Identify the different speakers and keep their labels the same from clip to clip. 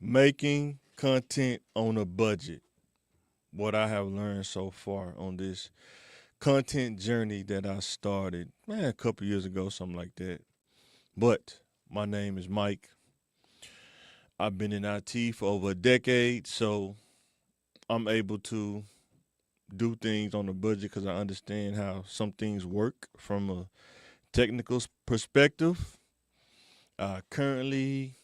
Speaker 1: Making content on a budget. What I have learned so far on this content journey that I started, a couple years ago, something like that. But my name is Mike. I've been in IT for over a decade, so I'm able to do things on a budget because I understand how some things work from a technical perspective. I currently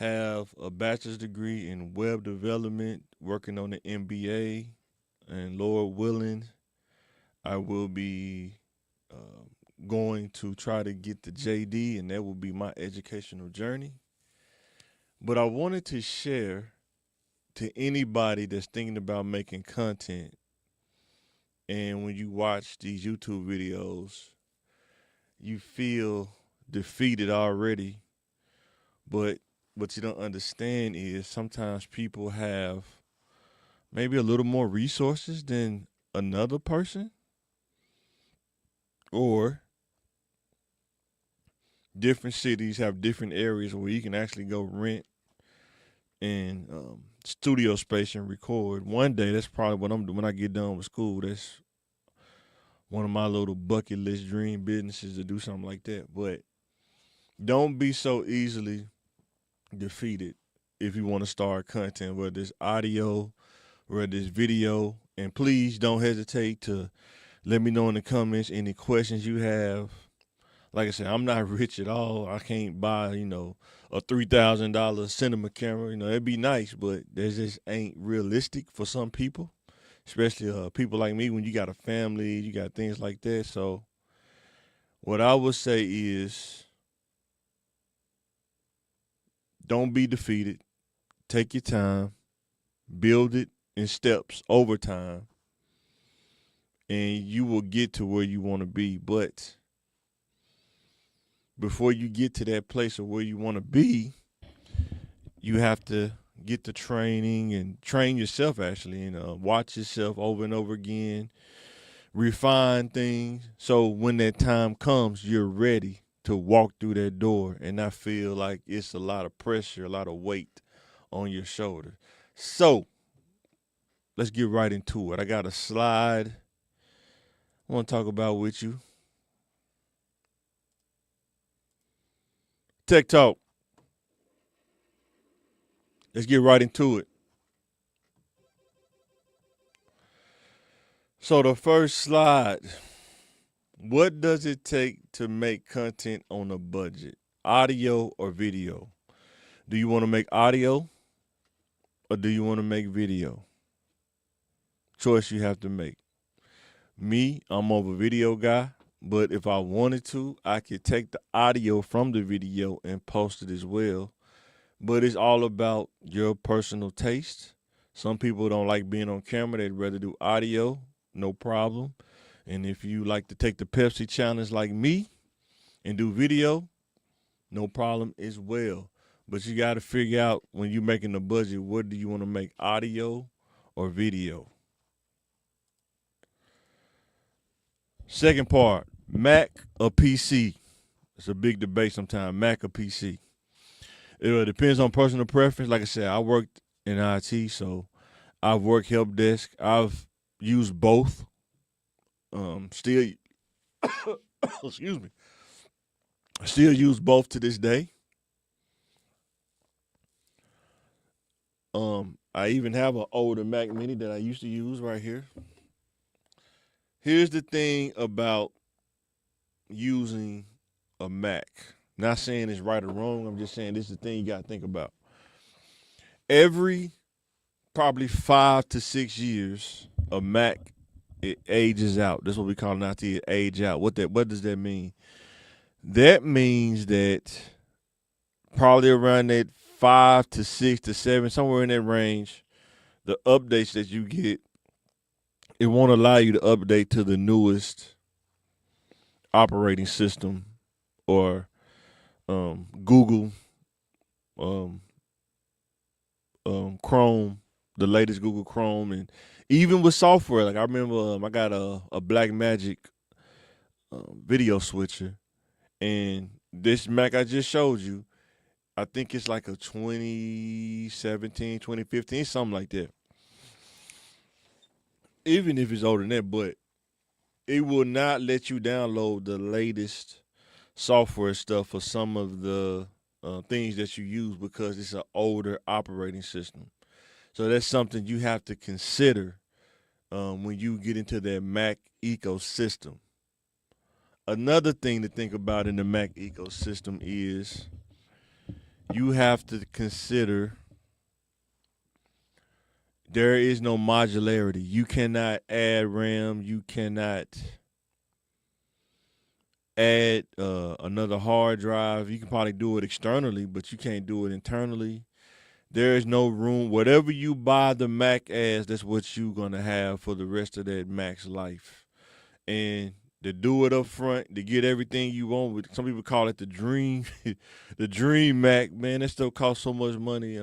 Speaker 1: have a bachelor's degree in web development, working on the MBA, and Lord willing, I will be uh, going to try to get the JD, and that will be my educational journey. But I wanted to share to anybody that's thinking about making content, and when you watch these YouTube videos, you feel defeated already. But what you don't understand is sometimes people have maybe a little more resources than another person, or different cities have different areas where you can actually go rent and studio space and record. One day, that's probably what I'm doing when I get done with school. That's one of my little bucket list dream businesses to do something like that. But don't be so easily defeated if you want to start content, whether it's audio, whether it's video. And please don't hesitate to let me know in the comments any questions you have. Like I said, I'm not rich at all. I can't buy, a $3,000 cinema camera. It'd be nice, but that just ain't realistic for some people, especially people like me when you got a family, you got things like that. So, what I would say is don't be defeated. Take your time, build it in steps over time, and you will get to where you want to be. But before you get to that place of where you want to be, you have to get the training and train yourself actually, and watch yourself over and over again, refine things so when that time comes you're ready to walk through that door and not feel like it's a lot of pressure, a lot of weight on your shoulder. So let's get right into it. I got a slide I want to talk about with you. Tech talk. Let's get right into it. So the first slide, what does it take to make content on a budget? Audio or video? Do you want to make audio or do you want to make video? Choice you have to make. Me, I'm more of a video guy, but if I wanted to, I could take the audio from the video and post it as well. But it's all about your personal taste. Some people don't like being on camera, they'd rather do audio, no problem. And if you like to take the Pepsi challenge like me and do video, no problem as well. But you got to figure out when you're making the budget, what do you want to make, audio or video? Second part, Mac or PC? It's a big debate sometimes, Mac or PC. It depends on personal preference. Like I said, I worked in IT, so I've worked help desk. I've used both. Still, excuse me, still use both to this day. I even have an older Mac Mini that I used to use right here. Here's the thing about using a Mac. Not saying it's right or wrong. I'm just saying this is the thing you got to think about. Every probably 5 to 6 years, a Mac it ages out. That's what we call it now. Age out. What does that mean? That means that probably around that 5 to 6 to 7, somewhere in that range, the updates that you get, it won't allow you to update to the newest operating system or Google, um, Chrome, the latest Google Chrome, and even with software. Like I remember, I got a Black Magic video switcher, and this Mac I just showed you, I think it's like a 2017, 2015, something like that. Even if it's older than that, but it will not let you download the latest software stuff for some of the things that you use because it's an older operating system. So that's something you have to consider when you get into that Mac ecosystem. Another thing to think about in the Mac ecosystem is you have to consider there is no modularity. You cannot add RAM. You cannot add another hard drive. You can probably do it externally, but you can't do it internally. There is no room. Whatever you buy the Mac as, that's what you're gonna have for the rest of that Mac's life. And to do it up front, to get everything you want, some people call it the dream, the dream Mac. Man, that still costs so much money.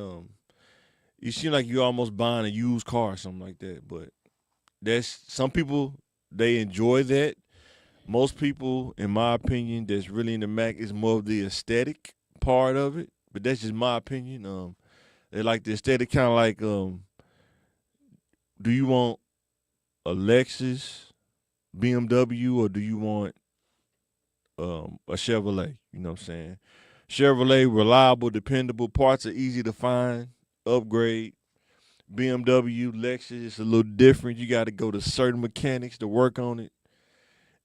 Speaker 1: You seem like you're almost buying a used car or something like that. But that's some people they enjoy that. Most people, in my opinion, that's really in the Mac is more of the aesthetic part of it. But that's just my opinion. They like the aesthetic, kind of like, do you want a Lexus, BMW, or do you want a Chevrolet? You know what I'm saying? Chevrolet, reliable, dependable. Parts are easy to find. Upgrade. BMW, Lexus, it's a little different. You got to go to certain mechanics to work on it,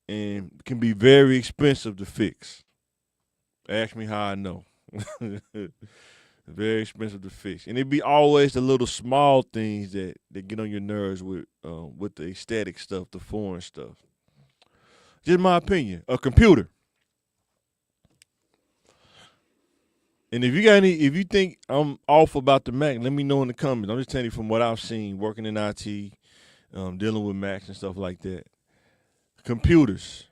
Speaker 1: and it can be very expensive to fix. Ask me how I know. Very expensive to fix, and it be always the little small things that get on your nerves with the aesthetic stuff, the foreign stuff. Just my opinion. A computer, and if you think I'm off about the Mac, let me know in the comments. I'm just telling you from what I've seen working in IT, dealing with Macs and stuff like that. Computers,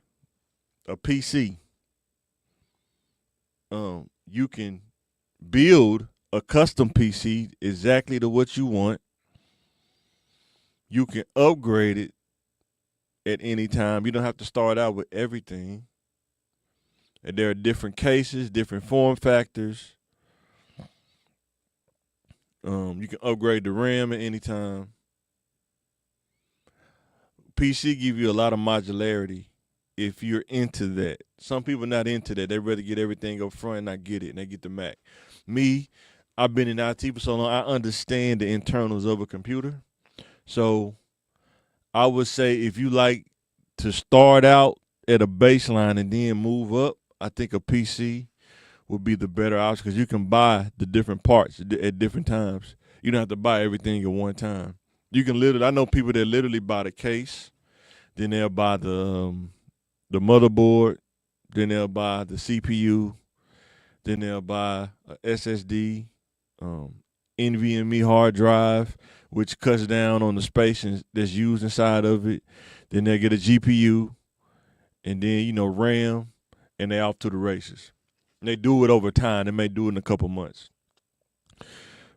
Speaker 1: a PC, you can build a custom PC exactly to what you want. You can upgrade it at any time. You don't have to start out with everything. And there are different cases, different form factors. You can upgrade the RAM at any time. PC give you a lot of modularity if you're into that. Some people not into that. They rather get everything up front and not get it, and they get the Mac. Me, I've been in IT for so long, I understand the internals of a computer. So I would say if you like to start out at a baseline and then move up, I think a PC would be the better option because you can buy the different parts at different times. You don't have to buy everything at one time. You can literally, I know people that literally buy the case, then they'll buy the motherboard, then they'll buy the CPU, then they'll buy a SSD, NVMe hard drive, which cuts down on the space that's used inside of it. Then they'll get a GPU, and then RAM, and they off to the races. And they do it over time. They may do it in a couple months.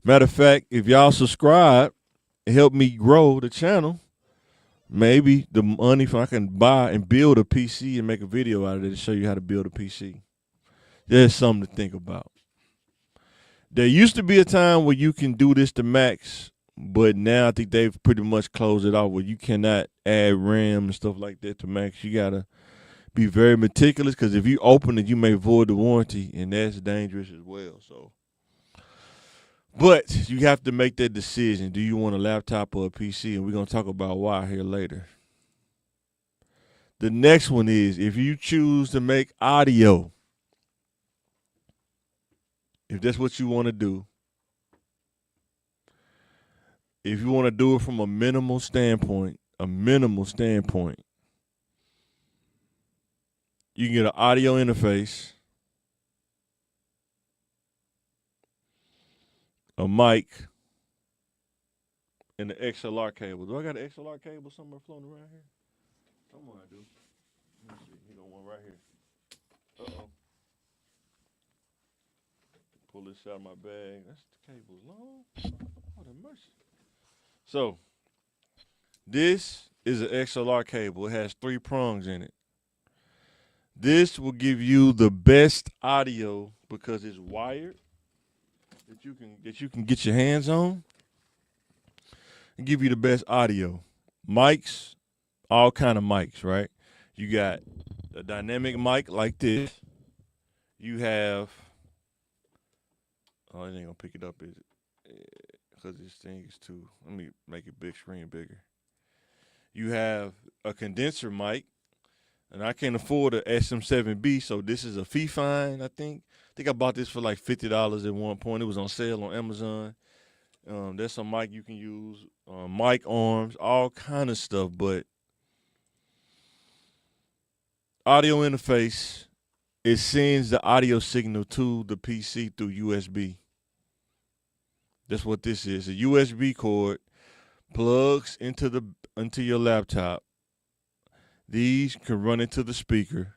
Speaker 1: Matter of fact, if y'all subscribe and help me grow the channel, maybe the money I can buy and build a PC and make a video out of it to show you how to build a PC. There's something to think about. There used to be a time where you can do this to Macs, but now I think they've pretty much closed it off where you cannot add RAM and stuff like that to Macs. You gotta be very meticulous because if you open it, you may void the warranty, and that's dangerous as well. So, but you have to make that decision. Do you want a laptop or a PC? And we're gonna talk about why here later. The next one is if you choose to make audio. If that's what you want to do, if you want to do it from a minimal standpoint, you can get an audio interface, a mic, and the XLR cable. Do I got an XLR cable somewhere floating around here? Somewhere I do. Let me see. You got one right here. Uh-oh. Pull this out of my bag. That's the cable's long. Oh, the mercy. So, this is an XLR cable. It has 3 prongs in it. This will give you the best audio because it's wired. that you can get your hands on and give you the best audio. Mics, all kind of mics, right? You got a dynamic mic like this. You have oh, it ain't gonna pick it up, is it? Because this thing is too. Let me make it big screen bigger. You have a condenser mic, and I can't afford a SM7B, so this is a fee fine. I think I bought this for like $50 at one point. It was on sale on Amazon. There's some mic you can use, mic arms, all kind of stuff. But audio interface, it sends the audio signal to the PC through USB. That's what this is. A USB cord plugs into your laptop. These can run into the speaker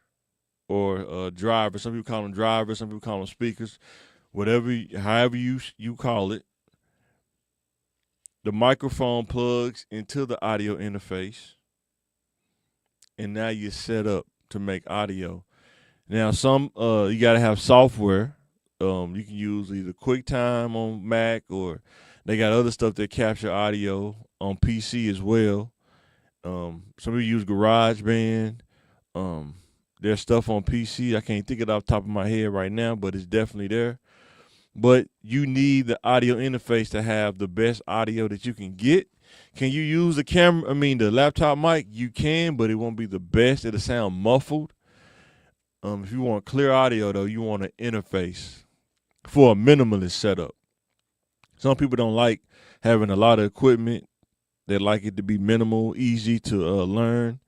Speaker 1: or driver. Some people call them drivers. Some people call them speakers. However you call it. The microphone plugs into the audio interface, and now you're set up to make audio. Now, you gotta have software. You can use either QuickTime on Mac, or they got other stuff that capture audio on PC as well. Some people use GarageBand. There's stuff on PC. I can't think of it off the top of my head right now, but it's definitely there. But you need the audio interface to have the best audio that you can get. Can you use the laptop mic? You can, but it won't be the best. It'll sound muffled. If you want clear audio, though, you want an interface for a minimalist setup. Some people don't like having a lot of equipment. They like it to be minimal, easy to learn.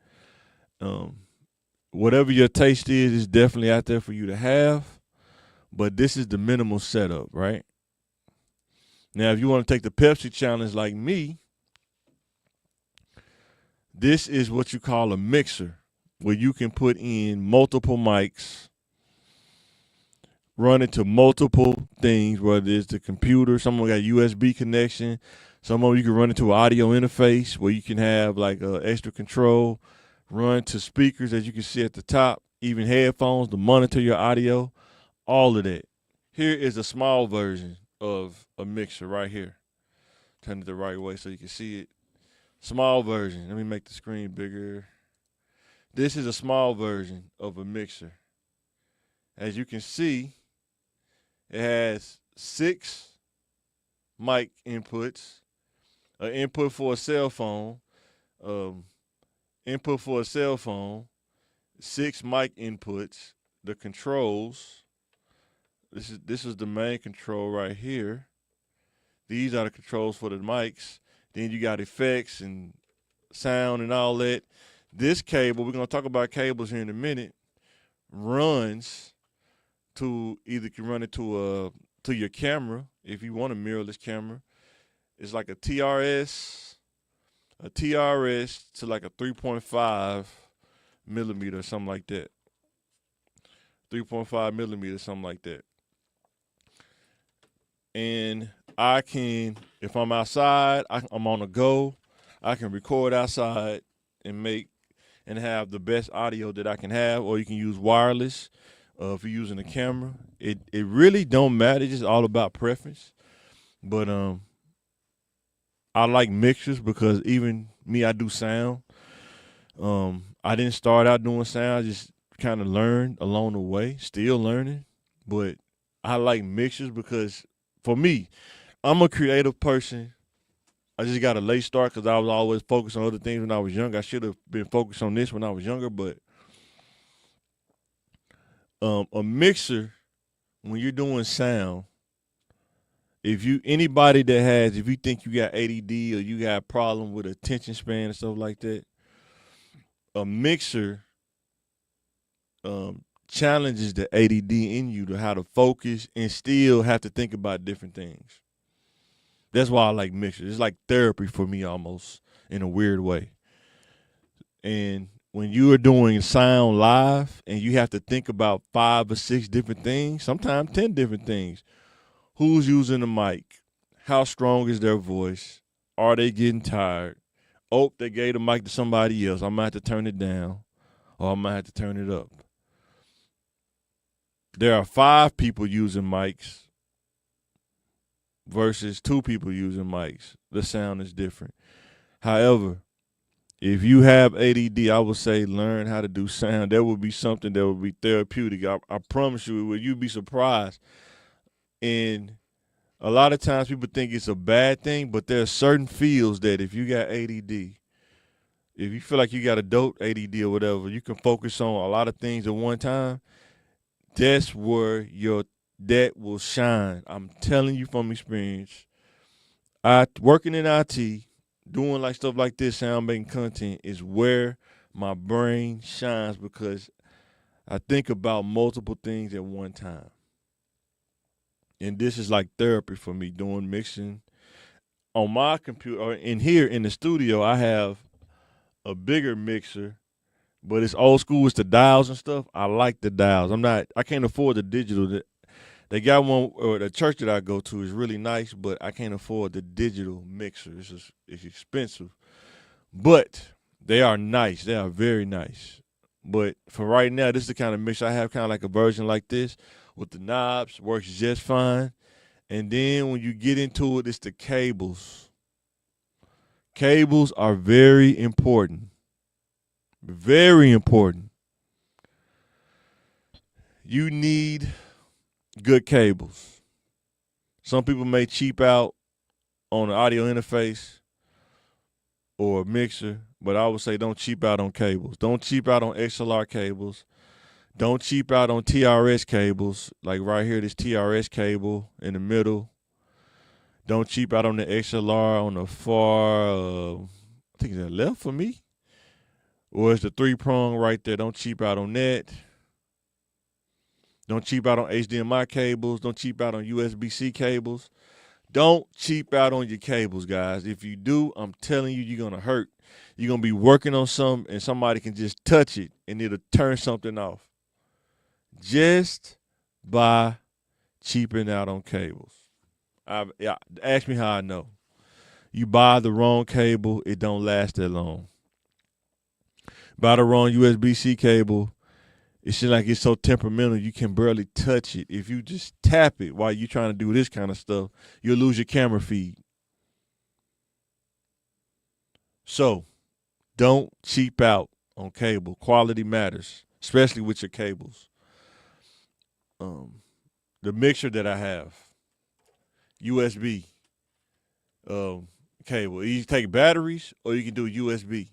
Speaker 1: Whatever your taste is definitely out there for you to have. But this is the minimal setup, right? Now, if you want to take the Pepsi challenge like me, this is what you call a mixer, where you can put in multiple mics, run into multiple things, whether it's the computer, some of them got a USB connection, some of them you can run into an audio interface where you can have like extra control, run to speakers as you can see at the top, even headphones to monitor your audio. All of that. Here is a small version of a mixer right here. Turn it the right way so you can see it. Small version. Let me make the screen bigger. This is a small version of a mixer. As you can see, it has 6 mic inputs, an input for a cell phone, 6 mic inputs, the controls. This is the main control right here. These are the controls for the mics. Then you got effects and sound and all that. This cable, we're gonna talk about cables here in a minute, runs to either can run it to your camera if you want a mirrorless camera. It's like a TRS to like a 3.5 millimeter or something like that. 3.5 millimeters, something like that. And I can, if I'm outside, I'm on the go, I can record outside and have the best audio that I can have, or you can use wireless if you're using a camera. It really don't matter. It's just all about preference. But I like mixers because even me, I do sound. I didn't start out doing sound. I just kind of learned along the way, still learning. But I like mixers because for me, I'm a creative person. I just got a late start because I was always focused on other things when I was younger. I should have been focused on this when I was younger, but a mixer, when you're doing sound, if you think you got ADD or you got a problem with attention span and stuff like that, a mixer challenges the ADD in you to how to focus and still have to think about different things. That's why I like mixers. It's like therapy for me almost in a weird way. And when you are doing sound live and you have to think about 5 or 6 different things, sometimes 10 different things. Who's using the mic? How strong is their voice? Are they getting tired? Oh, they gave the mic to somebody else. I might have to turn it down or I might have to turn it up. There are 5 people using mics. versus two people using mics. The sound is different. However, if you have ADD, I would say learn how to do sound. That would be something that would be therapeutic. I promise you, you'd be surprised. And a lot of times people think it's a bad thing, but there are certain fields that if you got ADD, if you feel like you got a dope ADD or whatever, you can focus on a lot of things at one time. That's where your that will shine. I'm telling you from experience. I working in IT, doing like stuff like this, sound making content is where my brain shines because I think about multiple things at one time. And this is like therapy for me doing mixing on my computer or in here in the studio. I have a bigger mixer, but it's old school. It's the dials and stuff. I like the dials. I can't afford the digital. They got one, or the church that I go to is really nice, but I can't afford the digital mixer. It's expensive, but they are nice. They are very nice. But for right now, this is the kind of mix I have, kind of like a version like this with the knobs. Works just fine. And then when you get into it, it's the cables. Cables are very important. Very important. You need good cables. Some people may cheap out on the audio interface or a mixer, but I would say don't cheap out on cables. Don't cheap out on XLR cables. Don't cheap out on TRS cables. Like right here, this TRS cable in the middle. Don't cheap out on the XLR on the far, I think it's left for me. Or it's the 3-prong right there. Don't cheap out on that. Don't cheap out on HDMI cables. Don't cheap out on USB-C cables. Don't cheap out on your cables, guys. If you do, I'm telling you, you're going to hurt. You're going to be working on something and somebody can just touch it and it'll turn something off. Just by cheaping out on cables. Ask me how I know. You buy the wrong cable, it don't last that long. Buy the wrong USB-C cable, it seems like it's so temperamental you can barely touch it. If you just tap it while you're trying to do this kind of stuff, you'll lose your camera feed. So don't cheap out on cable. Quality matters, especially with your cables. The mixer that I have, USB cable. You can take batteries or you can do USB.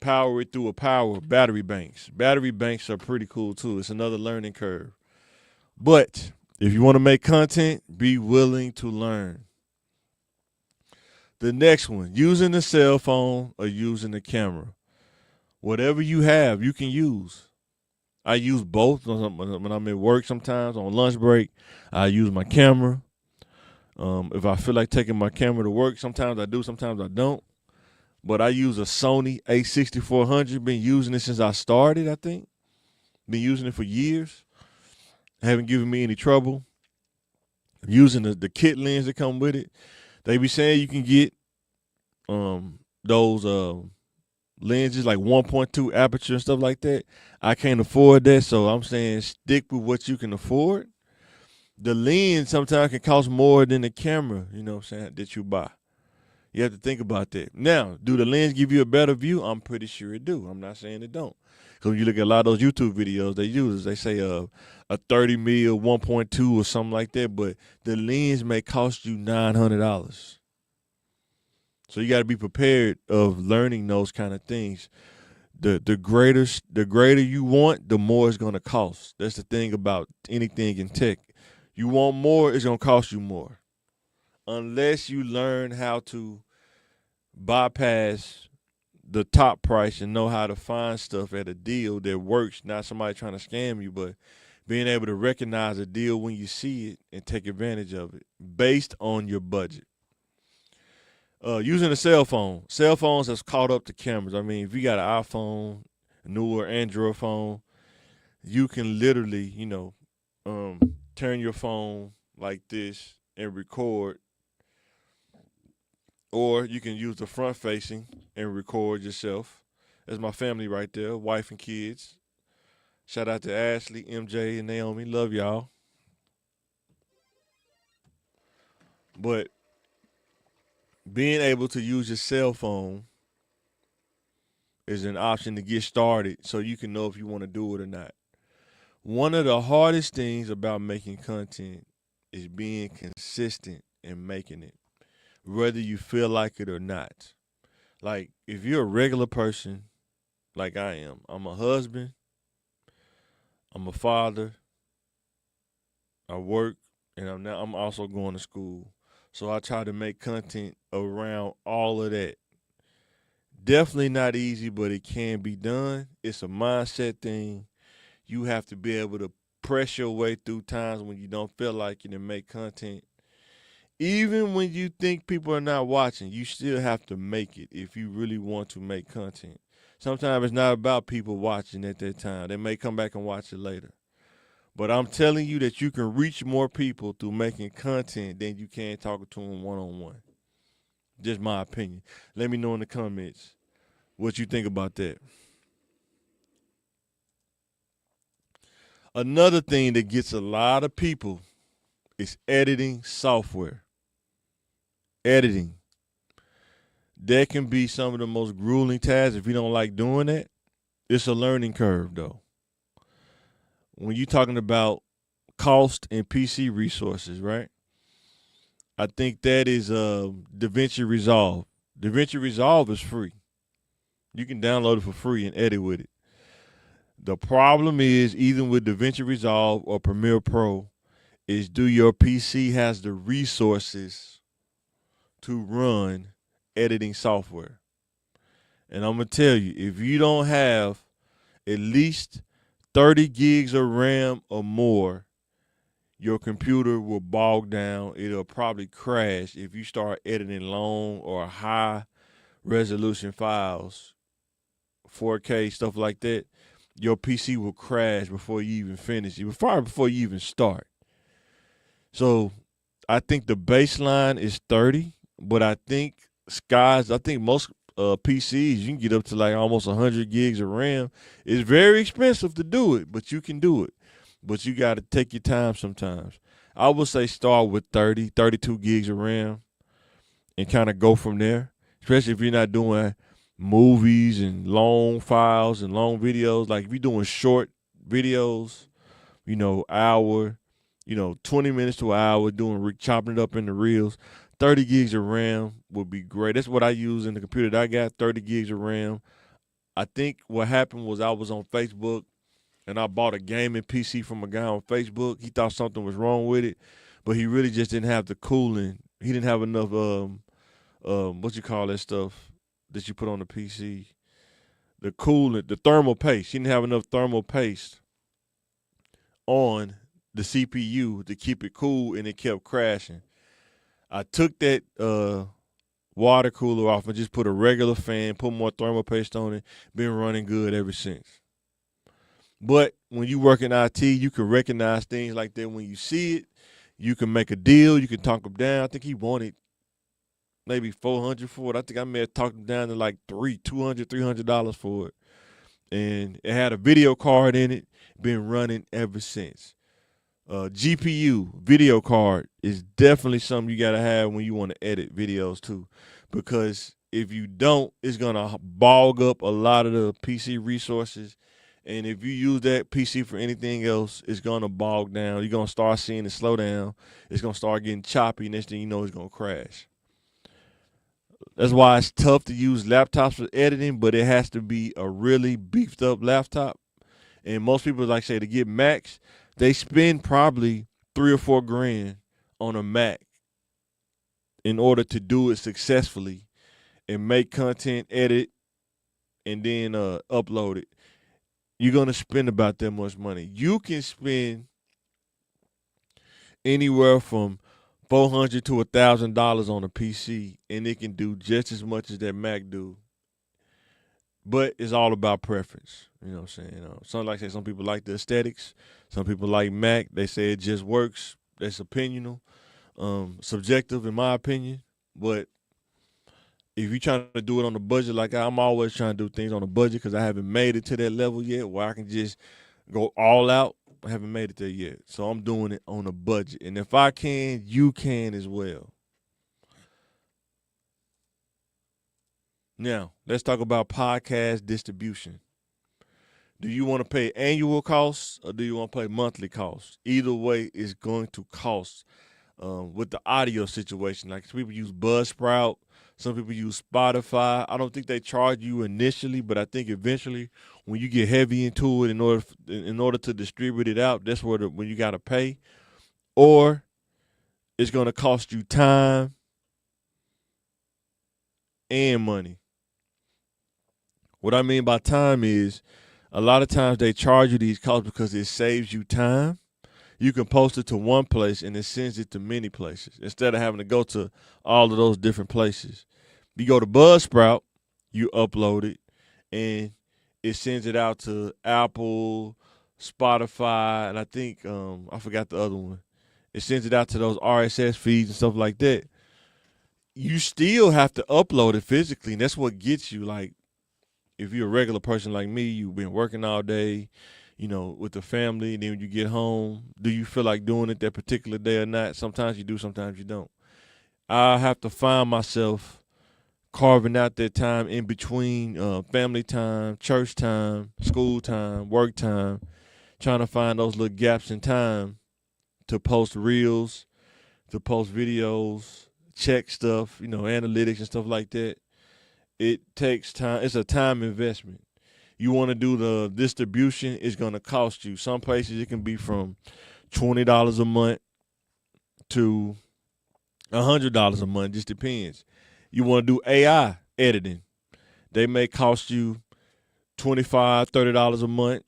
Speaker 1: Power it through a power battery banks. Battery banks are pretty cool too. It's another learning curve. But if you want to make content, be willing to learn. The next one, using the cell phone or using the camera. Whatever you have, you can use. I use both when I'm at work sometimes. On lunch break, I use my camera. If I feel like taking my camera to work, sometimes I do, sometimes I don't. But I use a Sony a6400. Been using it since I started, I think. Been using it for years. Haven't given me any trouble. Using the kit lens that come with it. They be saying you can get those lenses like 1.2 aperture and stuff like that. I can't afford that, so I'm saying stick with what you can afford. The lens sometimes can cost more than the camera, you know what I'm saying, that you buy. You have to think about that. Now, do the lens give you a better view? I'm pretty sure it do. I'm not saying it don't. Because when you look at a lot of those YouTube videos they say a 30 mil, 1.2 or something like that, but the lens may cost you $900. So you got to be prepared of learning those kind of things. The greater you want, the more it's going to cost. That's the thing about anything in tech. You want more, it's going to cost you more. Unless you learn how to bypass the top price and know how to find stuff at a deal that works, not somebody trying to scam you, but being able to recognize a deal when you see it and take advantage of it based on your budget. Using a cell phone. Cell phones has caught up to cameras. I mean, if you got an iPhone, a newer Android phone, you can literally, turn your phone like this and record. Or you can use the front facing and record yourself. That's my family right there, wife and kids. Shout out to Ashley, MJ, and Naomi. Love y'all. But being able to use your cell phone is an option to get started so you can know if you want to do it or not. One of the hardest things about making content is being consistent in making it, whether you feel like it or not. Like, if you're a regular person, like I am, I'm a husband, I'm a father, I work, and I'm also going to school. So I try to make content around all of that. Definitely not easy, but it can be done. It's a mindset thing. You have to be able to press your way through times when you don't feel like it and make content. Even when you think people are not watching, you still have to make it if you really want to make content. Sometimes it's not about people watching at that time. They may come back and watch it later. But I'm telling you that you can reach more people through making content than you can talking to them one on one. Just my opinion. Let me know in the comments what you think about that. Another thing that gets a lot of people is editing software. Editing. That can be some of the most grueling tasks if you don't like doing it. It's a learning curve though. When you're talking about cost and PC resources, right? I think that is DaVinci Resolve. DaVinci Resolve is free. You can download it for free and edit with it. The problem is, even with DaVinci Resolve or Premiere Pro, is do your PC has the resources to run editing software? And I'm gonna tell you, if you don't have at least 30 gigs of RAM or more, your computer will bog down. It'll probably crash if you start editing long or high resolution files, 4K, stuff like that. Your PC will crash before you even finish it, before you even start. So I think the baseline is 30, but I think most PCs, you can get up to like almost 100 gigs of RAM. It's very expensive to do it, but you can do it. But you got to take your time sometimes. I would say start with 30, 32 gigs of RAM and kind of go from there, especially if you're not doing movies and long files and long videos. Like if you're doing short videos, hour, 20 minutes to an hour, chopping it up into reels. 30 gigs of RAM would be great. That's what I use in the computer that I got, 30 gigs of RAM. I think what happened was I was on Facebook and I bought a gaming PC from a guy on Facebook. He thought something was wrong with it, but he really just didn't have the cooling. He didn't have enough what you call that stuff that you put on the PC? The coolant, the thermal paste. He didn't have enough thermal paste on the CPU to keep it cool, and it kept crashing. I took that water cooler off and just put a regular fan, put more thermal paste on it. Been running good ever since. But when you work in IT, you can recognize things like that when you see it. You can make a deal. You can talk them down. I think he wanted maybe $400 for it. I think I may have talked him down to like $300 for it. And it had a video card in it. Been running ever since. GPU video card is definitely something you gotta have when you want to edit videos too, because if you don't, it's gonna bog up a lot of the PC resources. And if you use that PC for anything else, it's gonna bog down. You're gonna start seeing it slow down. It's gonna start getting choppy. Next thing you know, it's gonna crash. That's why it's tough to use laptops for editing, but it has to be a really beefed up laptop. And most people, like say, to get Macs, they spend probably 3 or 4 grand on a Mac in order to do it successfully and make content, edit, and then upload it. You're gonna spend about that much money. You can spend anywhere from $400 to $1,000 on a PC, and it can do just as much as that Mac do. But it's all about preference. You know what I'm saying? Some people like the aesthetics. Some people like Mac. They say it just works. That's opinional, subjective in my opinion. But if you're trying to do it on a budget, like I'm always trying to do things on a budget because I haven't made it to that level yet where I can just go all out. I haven't made it there yet. So I'm doing it on a budget. And if I can, you can as well. Now, let's talk about podcast distribution. Do you want to pay annual costs or do you want to pay monthly costs? Either way, it's going to cost. With the audio situation, like some people use Buzzsprout, some people use Spotify. I don't think they charge you initially, but I think eventually, when you get heavy into it, in order to distribute it out, that's when you got to pay, or it's going to cost you time and money. What I mean by time is a lot of times they charge you these costs because it saves you time. You can post it to one place and it sends it to many places instead of having to go to all of those different places. You go to Buzzsprout, you upload it, and it sends it out to Apple, Spotify, and I think I forgot the other one. It sends it out to those RSS feeds and stuff like that. You still have to upload it physically, and that's what gets you. Like, if you're a regular person like me, you've been working all day, with the family, and then when you get home, do you feel like doing it that particular day or not? Sometimes you do, sometimes you don't. I have to find myself carving out that time in between family time, church time, school time, work time, trying to find those little gaps in time to post reels, to post videos, check stuff, analytics and stuff like that. It takes time. It's a time investment. You want to do the distribution, it's going to cost you. Some places it can be from $20 a month to $100 a month. Just depends. You want to do AI editing, they may cost you $25, $30 a month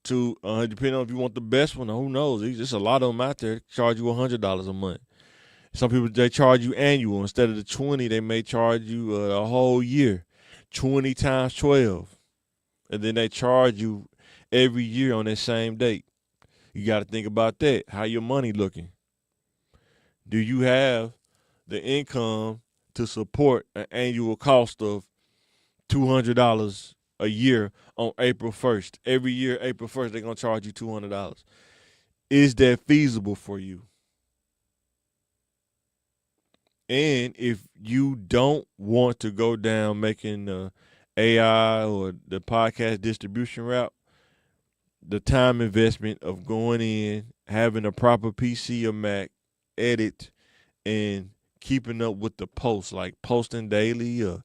Speaker 1: to depending on if you want the best one. Who knows? There's a lot of them out there charge you $100 a month. Some people, they charge you annual instead of the 20. They may charge you a whole year, 20 times 12, and then they charge you every year on that same date. You got to think about that. How your money looking? Do you have the income to support an annual cost of $200 a year on April 1st? Every year, April 1st, they're going to charge you $200. Is that feasible for you? And if you don't want to go down making the AI or the podcast distribution route, the time investment of going in, having a proper PC or Mac, edit, and keeping up with the posts, like posting daily or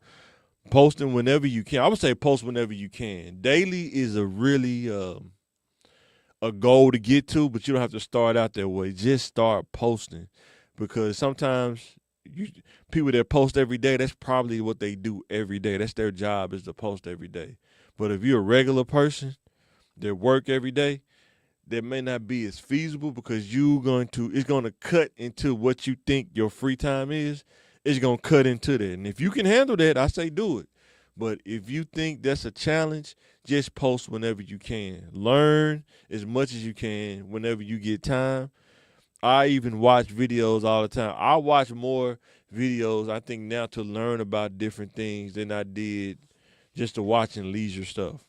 Speaker 1: posting whenever you can. I would say post whenever you can. Daily is a really a goal to get to, but you don't have to start out that way. Just start posting, because sometimes people that post every day, that's probably what they do every day. That's their job, is to post every day. But if you're a regular person that work every day, that may not be as feasible, because it's going to cut into what you think your free time is. It's going to cut into that. And if you can handle that, I say do it. But if you think that's a challenge, just post whenever you can. Learn as much as you can whenever you get time. I even watch videos all the time. I watch more videos, I think, now to learn about different things than I did just to watching leisure stuff.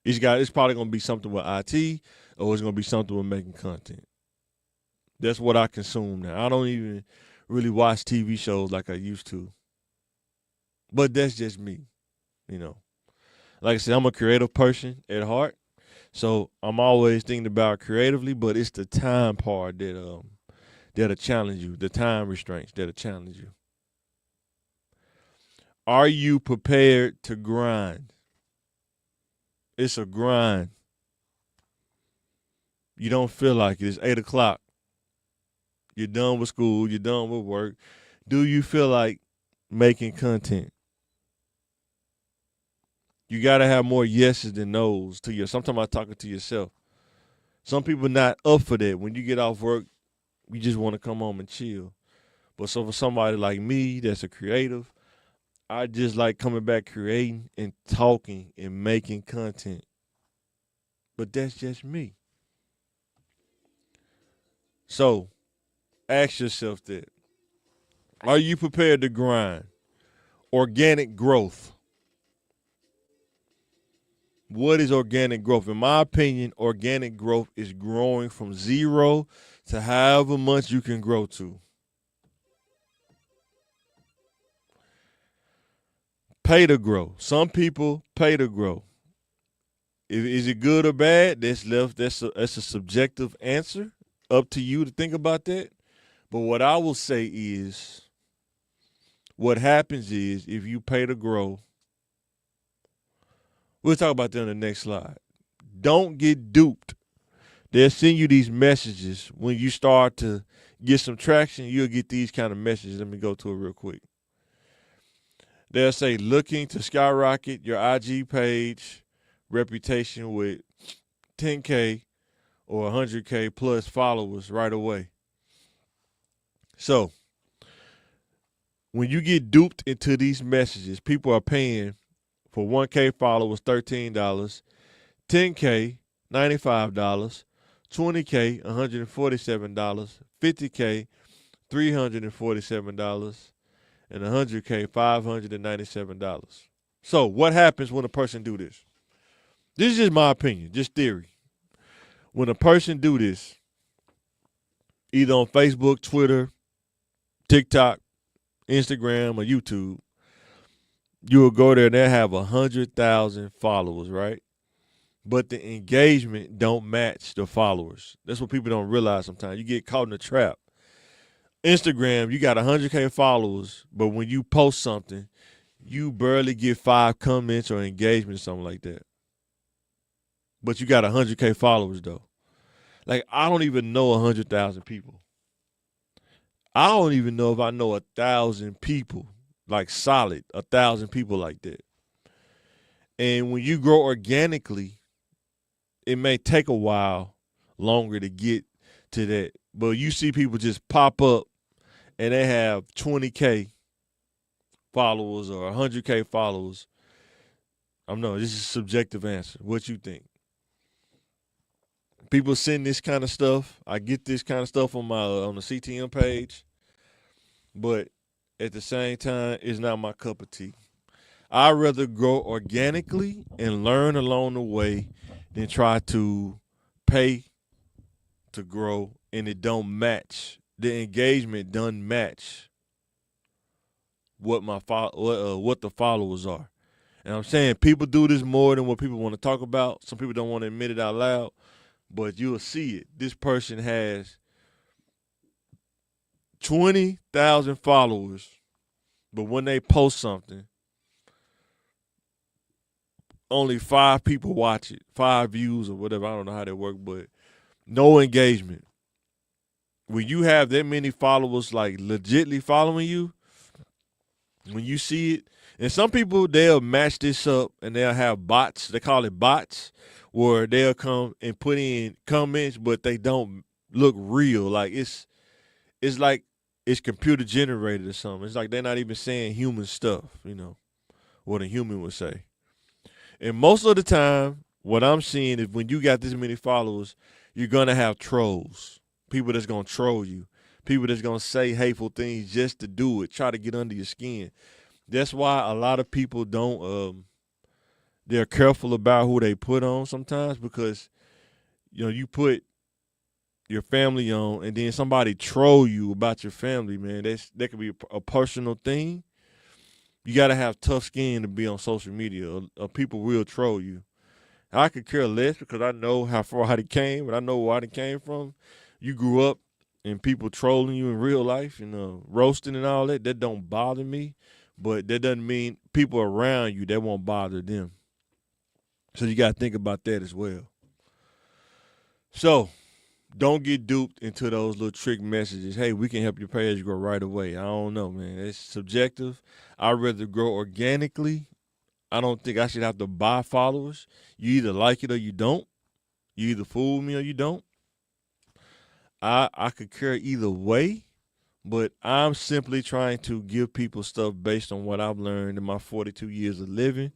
Speaker 1: It's probably gonna be something with IT, or it's gonna be something with making content. That's what I consume now. I don't even really watch TV shows like I used to. But that's just me, you know. Like I said, I'm a creative person at heart. So I'm always thinking about creatively, but it's the time part that'll challenge you, the time restraints that'll challenge you. Are you prepared to grind? It's a grind. You don't feel like it. It's 8 o'clock. You're done with school. You're done with work. Do you feel like making content? You gotta have more yeses than nos to your. Sometimes I'm talking to yourself. Some people not up for that. When you get off work, you just want to come home and chill. But so for somebody like me that's a creative, I just like coming back creating and talking and making content. But that's just me. So ask yourself that. Are you prepared to grind? Organic growth. What is organic growth? In my opinion, organic growth is growing from zero to however much you can grow to. Pay to grow. Some people pay to grow. Is it good or bad? That's a subjective answer. Up to you to think about that. But what I will say is, what happens is if you pay to grow, we'll talk about that on the next slide. Don't get duped. They'll send you these messages when you start to get some traction. You'll get these kind of messages. Let me go to it real quick. They'll say, looking to skyrocket your IG page reputation with 10K or 100K plus followers right away. So, when you get duped into these messages, people are paying for 1K followers $13, 10K $95, 20K $147, 50K $347, and 100K $597. So what happens when a person do this? This is just my opinion, just theory. When a person do this, either on Facebook, Twitter, TikTok, Instagram, or YouTube, you will go there and they'll have 100,000 followers, right? But the engagement don't match the followers. That's what people don't realize sometimes. You get caught in a trap. Instagram, you got 100K followers, but when you post something, you barely get 5 comments or engagement or something like that. But you got 100K followers, though. Like, I don't even know 100,000 people. I don't even know if I know 1,000 people, like solid, 1,000 people like that. And when you grow organically, it may take a while longer to get to that. But you see people just pop up and they have 20K followers or 100K followers. I know this is a subjective answer. What you think? People send this kind of stuff. I get this kind of stuff on the CTM page, but at the same time, it's not my cup of tea. I'd rather grow organically and learn along the way than try to pay to grow and it don't match. The engagement doesn't match what the followers are. And I'm saying people do this more than what people want to talk about. Some people don't want to admit it out loud, but you'll see it. This person has 20,000 followers, but when they post something, only 5 people watch it, 5 views or whatever. I don't know how that works, but no engagement. When you have that many followers, like legitly following you, when you see it, and some people, they'll match this up and they'll have bots. They call it bots, where they'll come and put in comments, but they don't look real. Like it's like it's computer generated or something. It's like they're not even saying human stuff, what a human would say. And most of the time, what I'm seeing is when you got this many followers, you're going to have trolls, people that's going to troll you, people that's going to say hateful things just to do it, try to get under your skin. That's why a lot of people don't, they're careful about who they put on sometimes because, you put your family on and then somebody troll you about your family, man. That could be a personal thing. You got to have tough skin to be on social media or people will troll you. I could care less because I know how far I came and I know where I came from. You grew up and people trolling you in real life, roasting and all that. That don't bother me, but that doesn't mean people around you, that won't bother them. So you got to think about that as well. So don't get duped into those little trick messages. Hey, we can help your page grow right away. I don't know, man. It's subjective. I'd rather grow organically. I don't think I should have to buy followers. You either like it or you don't. You either fool me or you don't. I could care either way, but I'm simply trying to give people stuff based on what I've learned in my 42 years of living.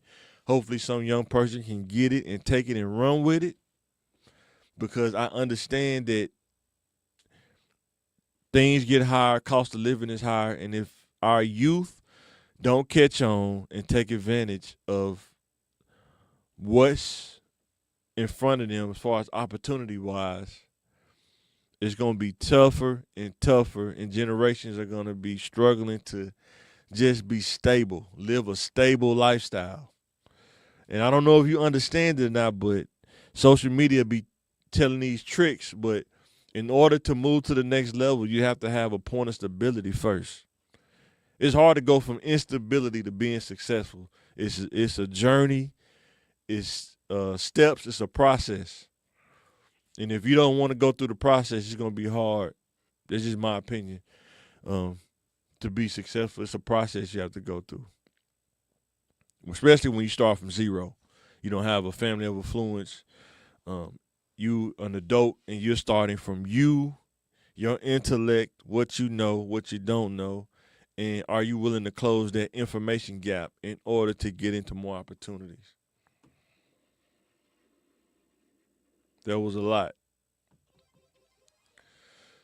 Speaker 1: Hopefully some young person can get it and take it and run with it, because I understand that things get higher, cost of living is higher, and if our youth don't catch on and take advantage of what's in front of them as far as opportunity-wise, it's going to be tougher and tougher, and generations are going to be struggling to Just be stable. Live a stable lifestyle. And I don't know if you understand it or not, but social media be telling these tricks, but in order to move to the next level, you have to have a point of stability first. It's hard to go from instability to being successful. It's a journey. It's steps. It's a process. And if you don't want to go through the process, it's gonna be hard. That's just my opinion. Um, to be successful, it's a process you have to go through, especially when you start from zero. You don't have a family of influence. Um, you an adult and you're starting from you, your intellect, what you know, what you don't know, and are you willing to close that information gap in order to get into more opportunities? That was a lot.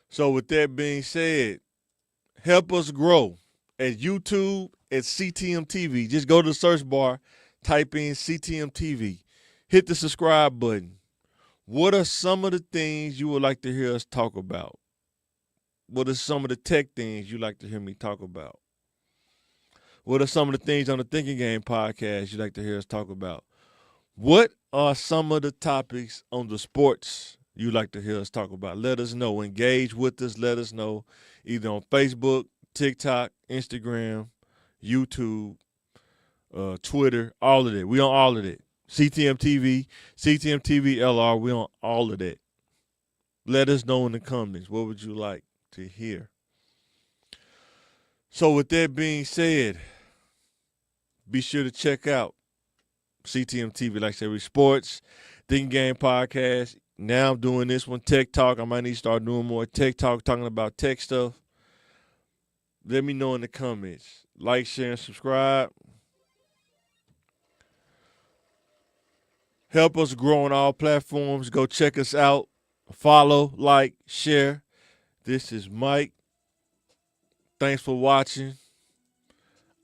Speaker 1: So with that being said, help us grow at YouTube at CTM TV. Just go to the search bar, type in CTM TV, hit the subscribe button. What are some of the things you would like to hear us talk about? What are some of the tech things you like to hear me talk about? What are some of the things on the Thinking Game podcast you'd like to hear us talk about? What are some of the topics on the sports you'd like to hear us talk about? Let us know. Engage with us. Let us know either on Facebook, TikTok, Instagram, YouTube, Twitter, all of that. We on all of that. CTM TV, CTM TV LR, we on all of that. Let us know in the comments. What would you like to hear? So with that being said, be sure to check out CTM TV, like I said, with sports, Thinking Game podcast. Now I'm doing this one, Tech Talk. I might need to start doing more Tech Talk, talking about tech stuff. Let me know in the comments. Like, share, and subscribe. Help us grow on all platforms. Go check us out. Follow, like, share. This is Mike. Thanks for watching.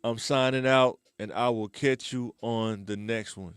Speaker 1: I'm signing out, and I will catch you on the next one.